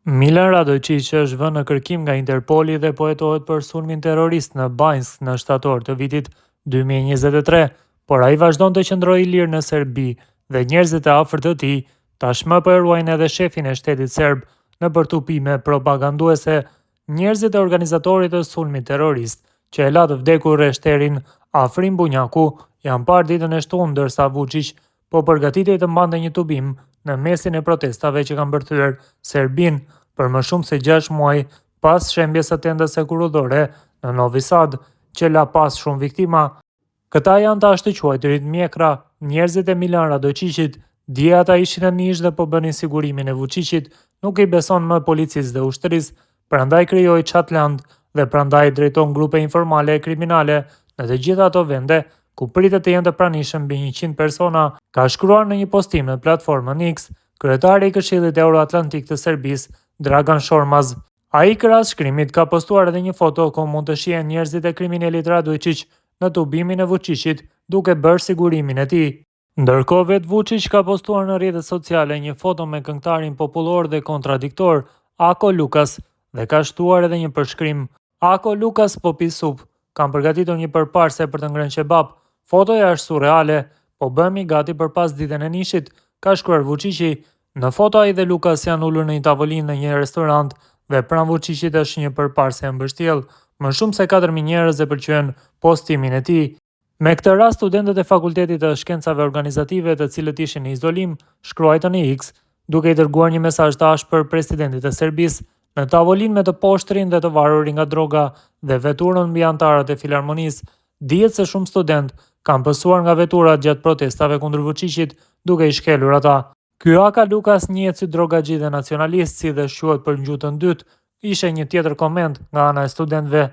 Milan Radojic është vënë në kërkim nga Interpoli dhe po hetohet për sulmin terrorist në Banjsk në shtator të vitit 2023, por ai vazhdon të qëndrojë i lirë në Serbi dhe njerëzit e afërt të tij tashmë po e ruajnë edhe shefin e shtetit serb në përtupime propaganduese. Njerëzit e organizatorit të sulmit terrorist që e la të vdekur rreshterin Afrim Bunjaku janë parë ditën e shtunë, ndërsa Vučić po përgatitej të mbante një tubim në mesin e protestave që kanë bërthyer Serbinë për më shumë se 6 muaj pas shembjes së tendës sekurudhore në Novi Sad, që la pas shumë viktima. Këta janë të ashtuquajturit mjekra, njerëzit e Milan Radojicit. Dje ata ishin në Nish dhe po bënin sigurimin e Vučićit, nuk i beson më policisë dhe ushtrisë, prandaj krijoi Chatland dhe prandaj drejton grupe informale e kriminale në të gjitha ato vende ku pritet të jenë të pranishëm mbi 100 persona, ka shkruar në një postim në platformën X, kryetari i Këshillit Euroatlantik të Serbisë, Dragan Shormaz. Ai krahas shkrimit ka postuar edhe një foto ku mund të shihen njerëzit e kriminalit Radojicic në tubimin e Vučićit duke bërë sigurimin e tij. Ndërkohë vetë Vučić ka postuar në rrjetet sociale një foto me këngëtarin popullor dhe kontradiktor Ako Lukas dhe ka shtuar edhe një përshkrim: Ako Lukas po pi supë, kam përgatitur një përparse për të ngrënë kebab. Fotoja është surreale, po bëhemi gati për pas ditën e Nishit, ka shkruar Vučići. Në foto ai dhe Lukas janë ulur në një tavolinë në një restorant dhe pranë Vučićit është një përparse e mbështjellë. Më shumë se 4.000 njerëz e pëlqyen postimin e tij. Me këtë rast, studentët e Fakultetit të Shkencave Organizative, të cilët ishin në izolim, shkruajtën në X, duke i dërguar një mesazh të ashpër presidentit të Serbisë. Në tavolinë me të poshtrin dhe të varurin nga droga dhe veturën mbi anëtarët e filharmonisë, dihet se shumë student kanë pësuar nga veturat gjatë protestave kundër Vučićit, duke i shkelur ata. Ky Aka Lukas njihet si drogaxhi dhe nacionalist, si dhe quhet për ngjutën dytë, ishte një tjetër koment nga ana e studentëve.